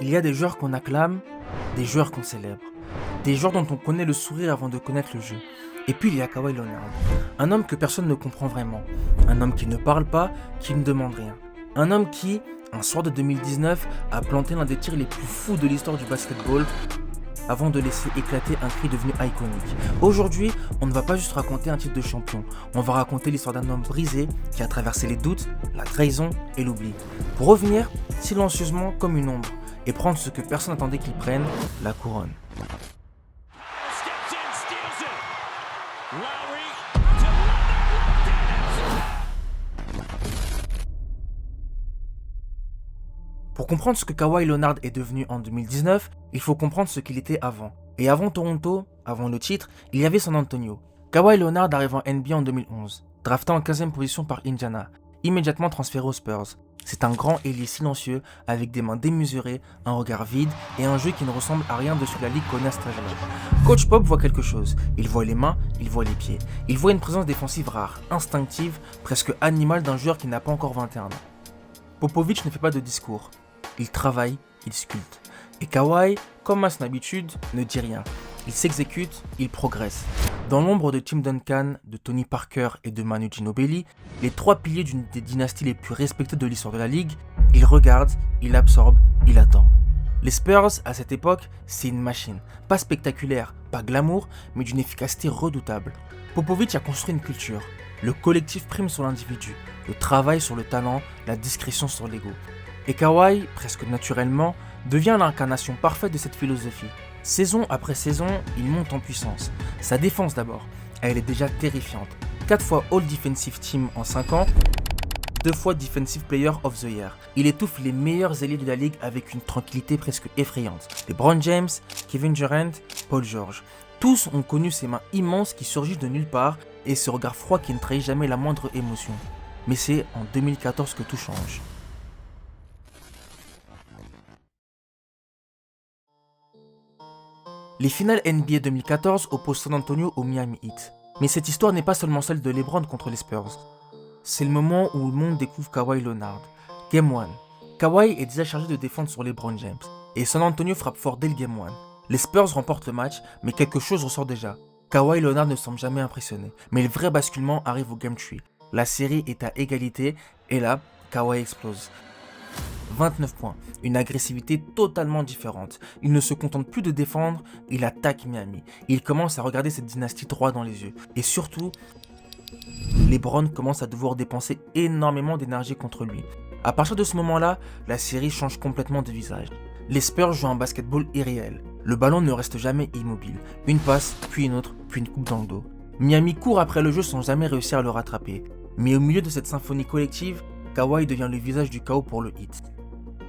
Il y a des joueurs qu'on acclame, des joueurs qu'on célèbre, des joueurs dont on connaît le sourire avant de connaître le jeu. Et puis il y a Kawhi Leonard, un homme que personne ne comprend vraiment, un homme qui ne parle pas, qui ne demande rien, un homme qui, un soir de 2019, a planté l'un des tirs les plus fous de l'histoire du basketball avant de laisser éclater un cri devenu iconique. Aujourd'hui, on ne va pas juste raconter un titre de champion, on va raconter l'histoire d'un homme brisé qui a traversé les doutes, la trahison et l'oubli, pour revenir silencieusement comme une ombre et prendre ce que personne n'attendait qu'il prenne, la couronne. Pour comprendre ce que Kawhi Leonard est devenu en 2019, il faut comprendre ce qu'il était avant. Et avant Toronto, avant le titre, il y avait San Antonio. Kawhi Leonard arrive en NBA en 2011, drafté en 15e position par Indiana, immédiatement transféré aux Spurs. C'est un grand ailier silencieux, avec des mains démesurées, un regard vide et un jeu qui ne ressemble à rien de ce que la ligue connaît à cet âge-là. Coach Pop voit quelque chose, il voit les mains, il voit les pieds. Il voit une présence défensive rare, instinctive, presque animale d'un joueur qui n'a pas encore 21 ans. Popovich ne fait pas de discours. Il travaille, il sculpte. Et Kawhi, comme à son habitude, ne dit rien. Il s'exécute, il progresse. Dans l'ombre de Tim Duncan, de Tony Parker et de Manu Ginobili, les trois piliers d'une des dynasties les plus respectées de l'histoire de la ligue, il regarde, il absorbe, il attend. Les Spurs, à cette époque, c'est une machine. Pas spectaculaire, pas glamour, mais d'une efficacité redoutable. Popovich a construit une culture. Le collectif prime sur l'individu, le travail sur le talent, la discrétion sur l'ego. Et Kawhi, presque naturellement, devient l'incarnation parfaite de cette philosophie. Saison après saison, il monte en puissance. Sa défense d'abord, elle est déjà terrifiante. 4 fois All Defensive Team en 5 ans, 2 fois Defensive Player of the Year. Il étouffe les meilleurs ailiers de la ligue avec une tranquillité presque effrayante. LeBron James, Kevin Durant, Paul George. Tous ont connu ces mains immenses qui surgissent de nulle part et ce regard froid qui ne trahit jamais la moindre émotion. Mais c'est en 2014 que tout change. Les finales NBA 2014 opposent San Antonio au Miami Heat. Mais cette histoire n'est pas seulement celle de LeBron contre les Spurs. C'est le moment où le monde découvre Kawhi Leonard. Game 1. Kawhi est déjà chargé de défendre sur LeBron James. Et San Antonio frappe fort dès le Game 1. Les Spurs remportent le match, mais quelque chose ressort déjà. Kawhi Leonard ne semble jamais impressionné. Mais le vrai basculement arrive au Game 3. La série est à égalité, et là, Kawhi explose. 29 points, une agressivité totalement différente. Il ne se contente plus de défendre, il attaque Miami. Il commence à regarder cette dynastie droit dans les yeux. Et surtout, LeBron commence à devoir dépenser énormément d'énergie contre lui. À partir de ce moment-là, la série change complètement de visage. Les Spurs jouent un basketball irréel. Le ballon ne reste jamais immobile. Une passe, puis une autre, puis une coupe dans le dos. Miami court après le jeu sans jamais réussir à le rattraper. Mais au milieu de cette symphonie collective, Kawhi devient le visage du chaos pour le Heat.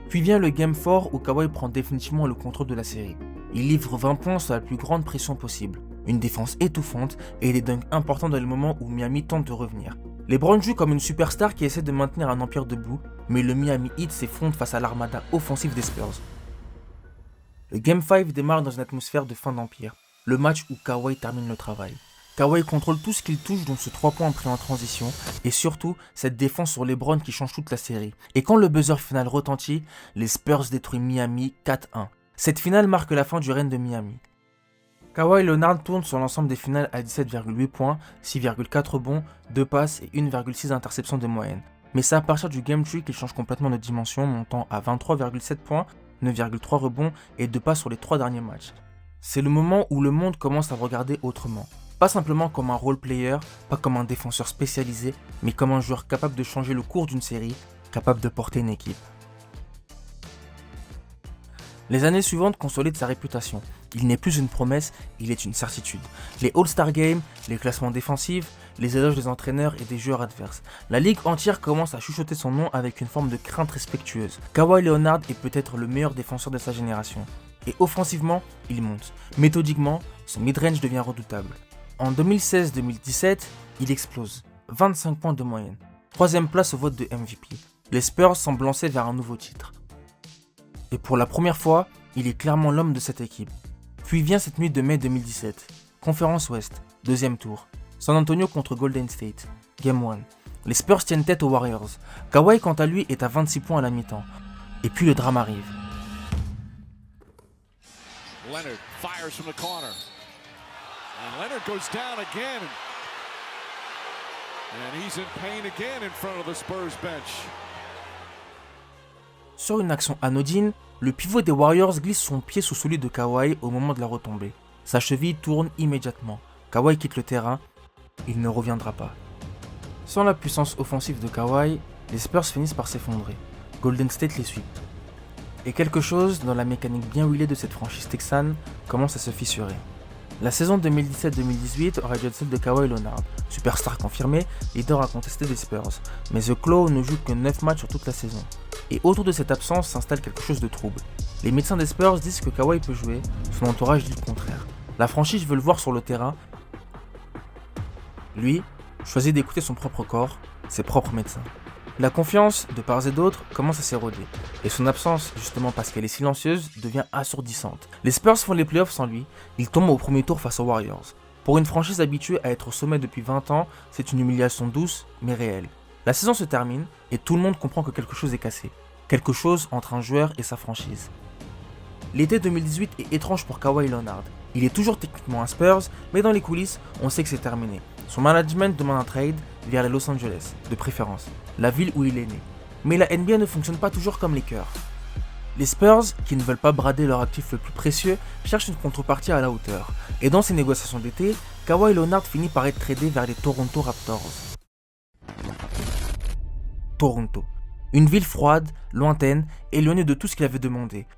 Puis vient le Game 4 où Kawhi prend définitivement le contrôle de la série. Il livre 20 points sous la plus grande pression possible, une défense étouffante et des dunks importants dans le moment où Miami tente de revenir. LeBron joue comme une superstar qui essaie de maintenir un empire debout, mais le Miami Heat s'effondre face à l'armada offensive des Spurs. Le Game 5 démarre dans une atmosphère de fin d'empire, le match où Kawhi termine le travail. Kawhi contrôle tout ce qu'il touche, dont ce 3 points pris en transition, et surtout cette défense sur LeBron qui change toute la série. Et quand le buzzer final retentit, les Spurs détruisent Miami 4-1. Cette finale marque la fin du règne de Miami. Kawhi Leonard tourne sur l'ensemble des finales à 17,8 points, 6,4 rebonds, 2 passes et 1,6 interceptions de moyenne. Mais c'est à partir du Game 3 qu'il change complètement de dimension, montant à 23,7 points, 9,3 rebonds et 2 passes sur les 3 derniers matchs. C'est le moment où le monde commence à le regarder autrement. Pas simplement comme un role player, pas comme un défenseur spécialisé, mais comme un joueur capable de changer le cours d'une série, capable de porter une équipe. Les années suivantes consolident sa réputation. Il n'est plus une promesse, il est une certitude. Les All-Star Games, les classements défensifs, les éloges des entraîneurs et des joueurs adverses. La ligue entière commence à chuchoter son nom avec une forme de crainte respectueuse. Kawhi Leonard est peut-être le meilleur défenseur de sa génération. Et offensivement, il monte. Méthodiquement, son mid-range devient redoutable. En 2016-2017, il explose. 25 points de moyenne. 3ème place au vote de MVP. Les Spurs semblent lancer vers un nouveau titre. Et pour la première fois, il est clairement l'homme de cette équipe. Puis vient cette nuit de mai 2017. Conférence Ouest, 2e tour. San Antonio contre Golden State. Game 1. Les Spurs tiennent tête aux Warriors. Kawhi, quant à lui, est à 26 points à la mi-temps. Et puis le drame arrive. Leonard fires from the corner. And Leonard goes down again. And he's in pain again in front of the Spurs bench. Sur une action anodine, le pivot des Warriors glisse son pied sous celui de Kawhi au moment de la retombée. Sa cheville tourne immédiatement. Kawhi quitte le terrain. Il ne reviendra pas. Sans la puissance offensive de Kawhi, les Spurs finissent par s'effondrer. Golden State les suit. Et quelque chose dans la mécanique bien huilée de cette franchise texane commence à se fissurer. La saison 2017-2018 aurait dû être celle de Kawhi Leonard, superstar confirmé, leader incontesté des Spurs. Mais The Claw ne joue que 9 matchs sur toute la saison. Et autour de cette absence s'installe quelque chose de trouble. Les médecins des Spurs disent que Kawhi peut jouer, son entourage dit le contraire. La franchise veut le voir sur le terrain. Lui choisit d'écouter son propre corps, ses propres médecins. La confiance, de part et d'autre, commence à s'éroder. Et son absence, justement parce qu'elle est silencieuse, devient assourdissante. Les Spurs font les playoffs sans lui, ils tombent au premier tour face aux Warriors. Pour une franchise habituée à être au sommet depuis 20 ans, c'est une humiliation douce, mais réelle. La saison se termine, et tout le monde comprend que quelque chose est cassé. Quelque chose entre un joueur et sa franchise. L'été 2018 est étrange pour Kawhi Leonard. Il est toujours techniquement un Spurs, mais dans les coulisses, on sait que c'est terminé. Son management demande un trade vers les Los Angeles, de préférence, la ville où il est né. Mais la NBA ne fonctionne pas toujours comme les cœurs. Les Spurs, qui ne veulent pas brader leur actif le plus précieux, cherchent une contrepartie à la hauteur. Et dans ces négociations d'été, Kawhi Leonard finit par être tradé vers les Toronto Raptors. Toronto. Une ville froide, lointaine, éloignée de tout ce qu'il avait demandé.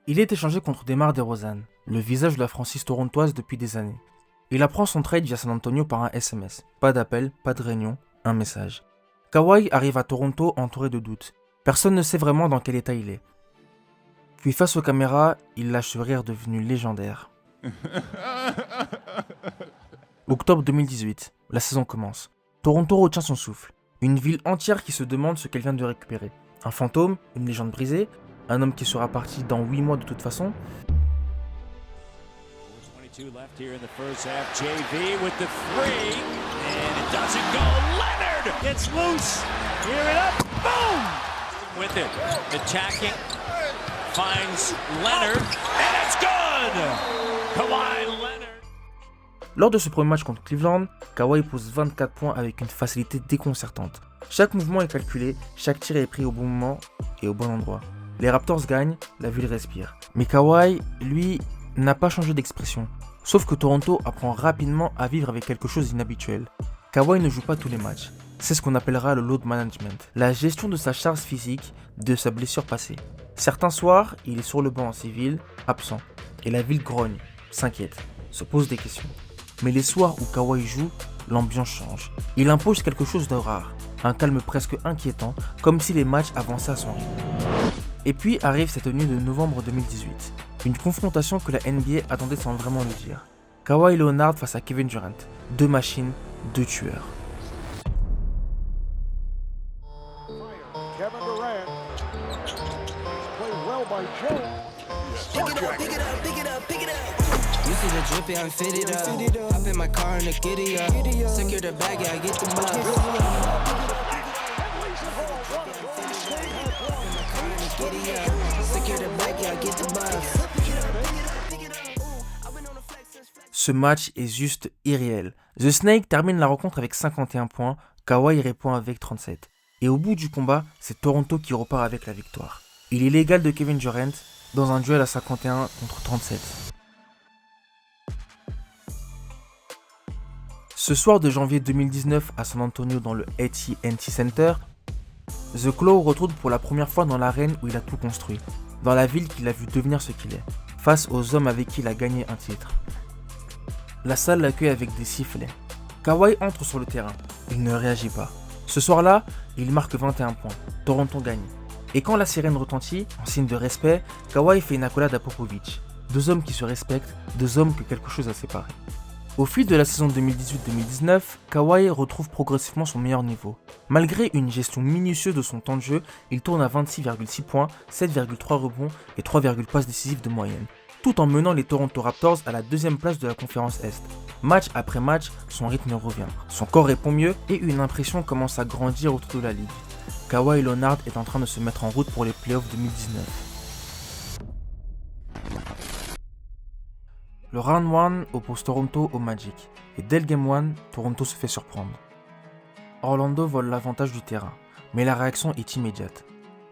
Il est échangé contre DeMar DeRozan, le visage de la franchise torontoise depuis des années. Il apprend son trade via San Antonio par un SMS. Pas d'appel, pas de réunion, un message. Kawhi arrive à Toronto entouré de doutes. Personne ne sait vraiment dans quel état il est. Puis face aux caméras, il lâche ce rire devenu légendaire. Octobre 2018, la saison commence. Toronto retient son souffle. Une ville entière qui se demande ce qu'elle vient de récupérer. Un fantôme, une légende brisée, un homme qui sera parti dans 8 mois de toute façon. Left here in the first half. JV with the three, and it doesn't go. Leonard gets loose. Here it up. Boom! With it, attacking, finds Leonard, and it's good. Kawhi Leonard. Lors de ce premier match contre Cleveland, Kawhi pose 24 points avec une facilité déconcertante. Chaque mouvement est calculé, chaque tir est pris au bon moment et au bon endroit. Les Raptors gagnent, la ville respire. Mais Kawhi, lui, n'a pas changé d'expression. Sauf que Toronto apprend rapidement à vivre avec quelque chose d'inhabituel. Kawhi ne joue pas tous les matchs. C'est ce qu'on appellera le load management, la gestion de sa charge physique, de sa blessure passée. Certains soirs, il est sur le banc en civil, absent. Et la ville grogne, s'inquiète, se pose des questions. Mais les soirs où Kawhi joue, l'ambiance change. Il impose quelque chose de rare, un calme presque inquiétant, comme si les matchs avançaient à son rythme. Et puis arrive cette nuit de novembre 2018. Une confrontation que la NBA attendait sans vraiment le dire. Kawhi Leonard face à Kevin Durant. Deux machines, deux tueurs. Kevin Durant. Played well by Joe. You see the drippy, I'm fitted up. Hop in my car and the giddy up. Secure the bag, yeah, I get the bus. Ce match est juste irréel. The Snake termine la rencontre avec 51 points, Kawhi répond avec 37. Et au bout du combat, c'est Toronto qui repart avec la victoire. Il est l'égal de Kevin Durant dans un duel à 51 contre 37. Ce soir de janvier 2019 à San Antonio dans le AT&T Center, The Claw retourne pour la première fois dans l'arène où il a tout construit, dans la ville qu'il a vu devenir ce qu'il est, face aux hommes avec qui il a gagné un titre. La salle l'accueille avec des sifflets. Kawhi entre sur le terrain, il ne réagit pas. Ce soir-là, il marque 21 points, Toronto gagne. Et quand la sirène retentit, en signe de respect, Kawhi fait une accolade à Popovich. Deux hommes qui se respectent, deux hommes que quelque chose a séparés. Au fil de la saison 2018-2019, Kawhi retrouve progressivement son meilleur niveau. Malgré une gestion minutieuse de son temps de jeu, il tourne à 26,6 points, 7,3 rebonds et 3, passes décisives de moyenne, tout en menant les Toronto Raptors à la deuxième place de la conférence Est. Match après match, son rythme revient, son corps répond mieux et une impression commence à grandir autour de la ligue. Kawhi Leonard est en train de se mettre en route pour les playoffs 2019. Le round 1 oppose Toronto au Magic, et dès le game 1, Toronto se fait surprendre. Orlando vole l'avantage du terrain, mais la réaction est immédiate.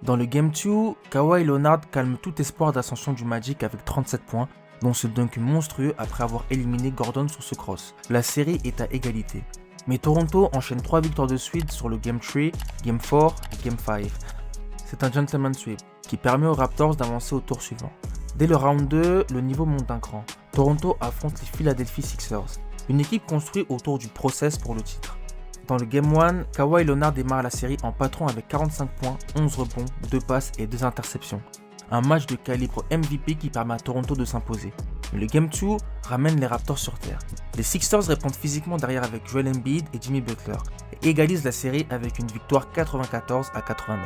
Dans le game 2, Kawhi Leonard calme tout espoir d'ascension du Magic avec 37 points, dont ce dunk monstrueux après avoir éliminé Gordon sur ce cross. La série est à égalité. Mais Toronto enchaîne 3 victoires de suite sur le Game 3, Game 4 et Game 5. C'est un gentleman sweep qui permet aux Raptors d'avancer au tour suivant. Dès le round 2, le niveau monte d'un cran. Toronto affronte les Philadelphia Sixers, une équipe construite autour du process pour le titre. Dans le Game 1, Kawhi Leonard démarre la série en patron avec 45 points, 11 rebonds, 2 passes et 2 interceptions. Un match de calibre MVP qui permet à Toronto de s'imposer. Mais le Game 2 ramène les Raptors sur terre. Les Sixers répondent physiquement derrière avec Joel Embiid et Jimmy Butler et égalisent la série avec une victoire 94-89.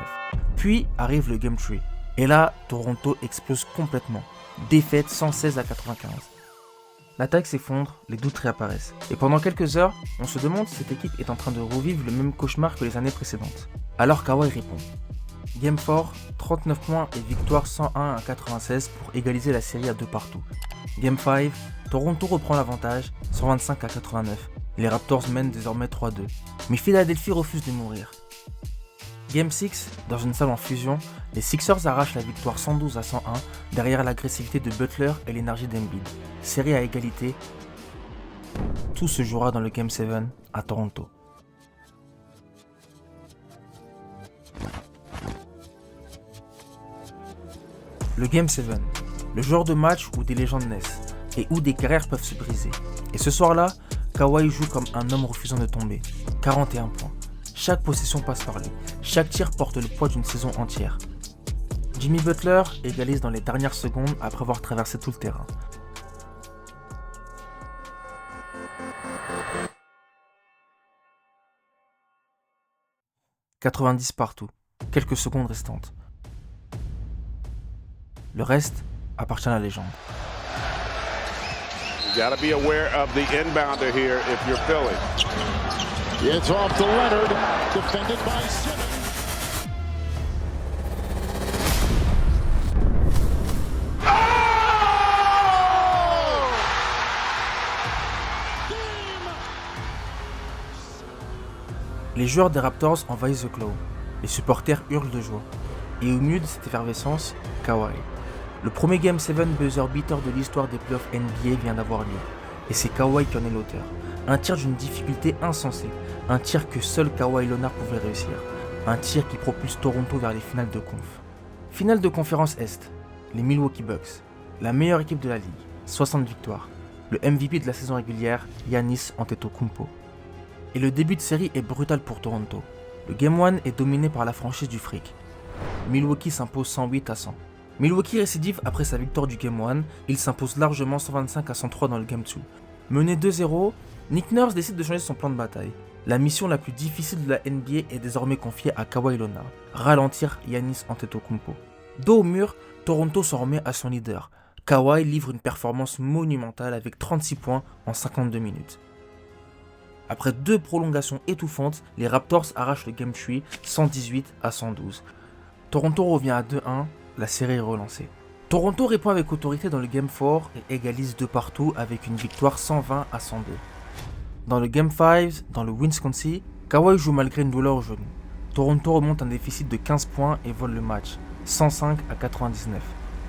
Puis arrive le Game 3. Et là, Toronto explose complètement. Défaite 116-95. L'attaque s'effondre, les doutes réapparaissent. Et pendant quelques heures, on se demande si cette équipe est en train de revivre le même cauchemar que les années précédentes. Alors Kawhi répond. Game 4, 39 points et victoire 101-96 pour égaliser la série à 2 partout. Game 5, Toronto reprend l'avantage, 125-89. Les Raptors mènent désormais 3-2. Mais Philadelphie refuse de mourir. Game 6, dans une salle en fusion, les Sixers arrachent la victoire 112-101 derrière l'agressivité de Butler et l'énergie d'Embiid. Série à égalité, tout se jouera dans le Game 7 à Toronto. Le Game 7, le genre de match où des légendes naissent et où des carrières peuvent se briser. Et ce soir-là, Kawhi joue comme un homme refusant de tomber. 41 points. Chaque possession passe par lui. Chaque tir porte le poids d'une saison entière. Jimmy Butler égalise dans les dernières secondes après avoir traversé tout le terrain. « 90 partout, quelques secondes restantes. Le reste appartient à la légende. You gotta be aware of the inbounder here if you're Philly. It's off to Leonard, defended by Simmons. Les joueurs des Raptors envahissent The Claw. Les supporters hurlent de joie. Et au milieu de cette effervescence, Kawhi. Le premier Game 7 buzzer beater de l'histoire des playoffs NBA vient d'avoir lieu. Et c'est Kawhi qui en est l'auteur. Un tir d'une difficulté insensée. Un tir que seul Kawhi Leonard pouvait réussir. Un tir qui propulse Toronto vers les finales de conf. Finale de conférence Est. Les Milwaukee Bucks. La meilleure équipe de la ligue. 60 victoires. Le MVP de la saison régulière, Giannis Antetokounmpo. Et le début de série est brutal pour Toronto. Le Game 1 est dominé par la franchise du fric. Milwaukee s'impose 108-100. Milwaukee récidive après sa victoire du Game 1, il s'impose largement 125-103 dans le Game 2. Mené 2-0, Nick Nurse décide de changer son plan de bataille. La mission la plus difficile de la NBA est désormais confiée à Kawhi Leonard, ralentir Giannis Antetokounmpo. Dos au mur, Toronto s'en remet à son leader. Kawhi livre une performance monumentale avec 36 points en 52 minutes. Après 2 prolongations étouffantes, les Raptors arrachent le Game 3 118-112. Toronto revient à 2-1, la série est relancée. Toronto répond avec autorité dans le Game 4 et égalise 2 partout avec une victoire 120-102. Dans le Game 5, dans le Wisconsin, Kawhi joue malgré une douleur au genou. Toronto remonte un déficit de 15 points et vole le match, 105-99.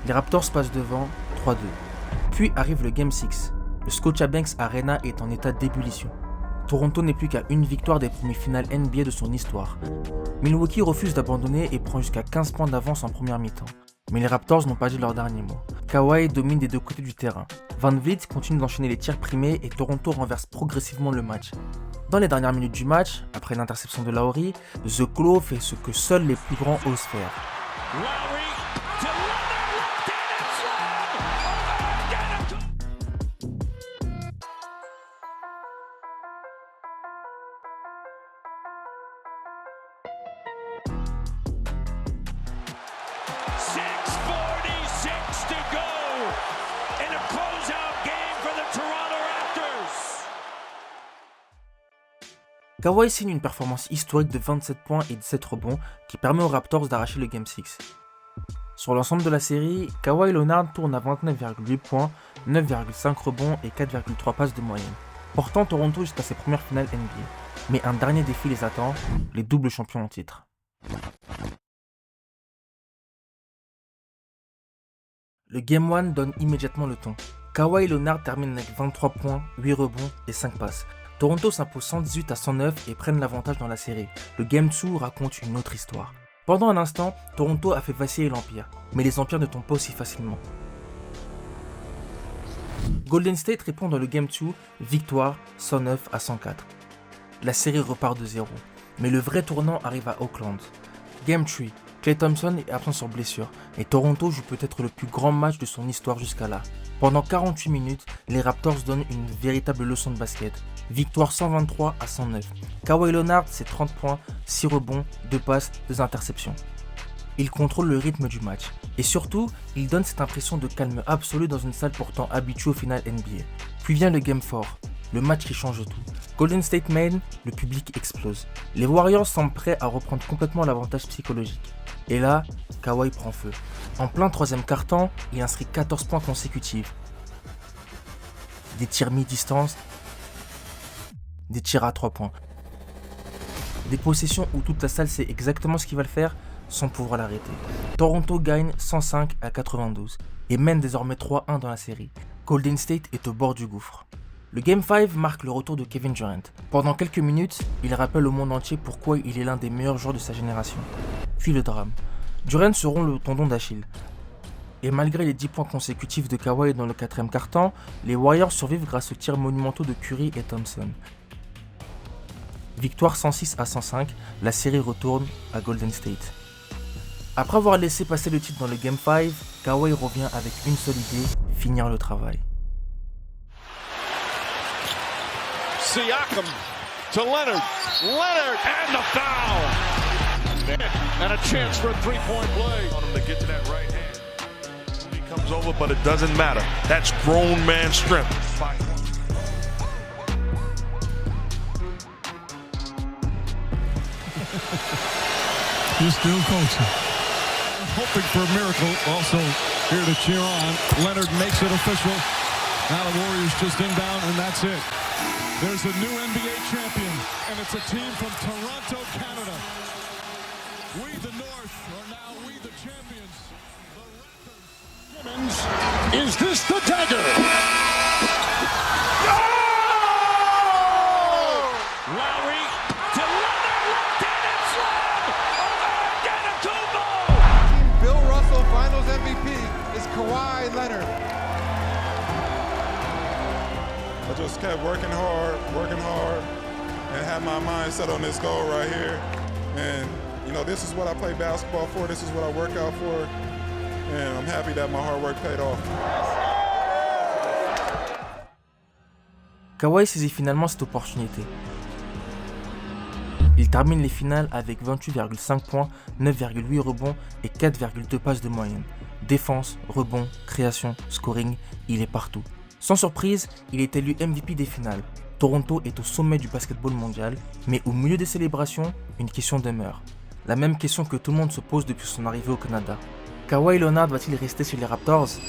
Les Raptors passent devant, 3-2. Puis arrive le Game 6. Le Scotiabank Arena est en état d'ébullition. Toronto n'est plus qu'à une victoire des premières finales NBA de son histoire. Milwaukee refuse d'abandonner et prend jusqu'à 15 points d'avance en première mi-temps. Mais les Raptors n'ont pas dit leur dernier mot. Kawhi domine des deux côtés du terrain. Van Vliet continue d'enchaîner les tirs primés et Toronto renverse progressivement le match. Dans les dernières minutes du match, après l'interception de Lowry, The Claw fait ce que seuls les plus grands osent faire. Kawhi signe une performance historique de 27 points et 17 rebonds qui permet aux Raptors d'arracher le Game 6. Sur l'ensemble de la série, Kawhi Leonard tourne à 29,8 points, 9,5 rebonds et 4,3 passes de moyenne, portant Toronto jusqu'à ses premières finales NBA. Mais un dernier défi les attend, les doubles champions en titre. Le Game 1 donne immédiatement le ton. Kawhi Leonard termine avec 23 points, 8 rebonds et 5 passes. Toronto s'impose 118-109 et prennent l'avantage dans la série. Le Game 2 raconte une autre histoire. Pendant un instant, Toronto a fait vaciller l'Empire, mais les empires ne tombent pas aussi facilement. Golden State répond dans le Game 2, victoire 109-104. La série repart de zéro, mais le vrai tournant arrive à Oakland. Game 3, Klay Thompson est absent sur blessure, et Toronto joue peut-être le plus grand match de son histoire jusqu'à là. Pendant 48 minutes, les Raptors donnent une véritable leçon de basket. Victoire 123-109. Kawhi Leonard, c'est 30 points, 6 rebonds, 2 passes, 2 interceptions. Il contrôle le rythme du match. Et surtout, il donne cette impression de calme absolu dans une salle pourtant habituée au final NBA. Puis vient le Game 4, le match qui change tout. Golden State Main, le public explose. Les Warriors semblent prêts à reprendre complètement l'avantage psychologique. Et là, Kawhi prend feu. En plein troisième quart-temps, il inscrit 14 points consécutifs. Des tirs mi-distance, des tirs à 3 points. Des possessions où toute la salle sait exactement ce qu'il va le faire sans pouvoir l'arrêter. Toronto gagne 105-92 et mène désormais 3-1 dans la série. Golden State est au bord du gouffre. Le Game 5 marque le retour de Kevin Durant. Pendant quelques minutes, il rappelle au monde entier pourquoi il est l'un des meilleurs joueurs de sa génération. Puis le drame. Durant se rompt le tendon d'Achille. Et malgré les 10 points consécutifs de Kawhi dans le quatrième quart-temps, les Warriors survivent grâce aux tirs monumentaux de Curry et Thompson. Victoire 106-105, la série retourne à Golden State. Après avoir laissé passer le titre dans le Game 5, Kawhi revient avec une seule idée, finir le travail. Siakam to Leonard. Leonard and the foul. And a chance for a three-point play. On him to get to that right hand. He comes over, but it doesn't matter. That's grown man strength. He's still coaching. Hoping for a miracle. Also here to cheer on. Leonard makes it official. Now the Warriors just inbound, and that's it. There's a new NBA champion, and it's a team from Toronto, Canada. We, the North, are now we, the champions. The Raptors. Simmons, is this the dagger? Lowry to Leonard, left hand and slam over Antetokounmpo. Bill Russell Finals MVP is Kawhi Leonard. I just kept working hard, and had my mind set on this goal right here. And, you know, this is what I play basketball for, this is what I work out for, and I'm happy that my hard work paid off. Kawhi saisit finalement cette opportunité. Il termine les finales avec 28,5 points, 9,8 rebonds et 4,2 passes de moyenne. Défense, rebond, création, scoring, il est partout. Sans surprise, il est élu MVP des finales. Toronto est au sommet du basketball mondial, mais au milieu des célébrations, une question demeure. La même question que tout le monde se pose depuis son arrivée au Canada. Kawhi Leonard va-t-il rester chez les Raptors ?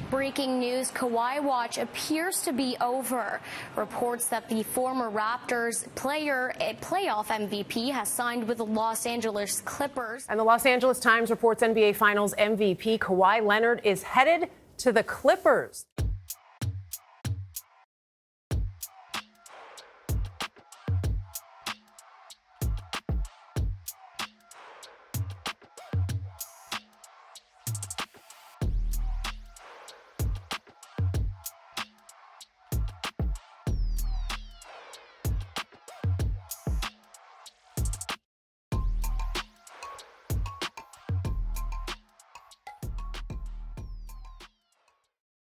Breaking news, Kawhi watch appears to be over. Reports that the former Raptors playoff MVP has signed with the Los Angeles Clippers. And the Los Angeles Times reports NBA Finals MVP Kawhi Leonard is headed to the Clippers.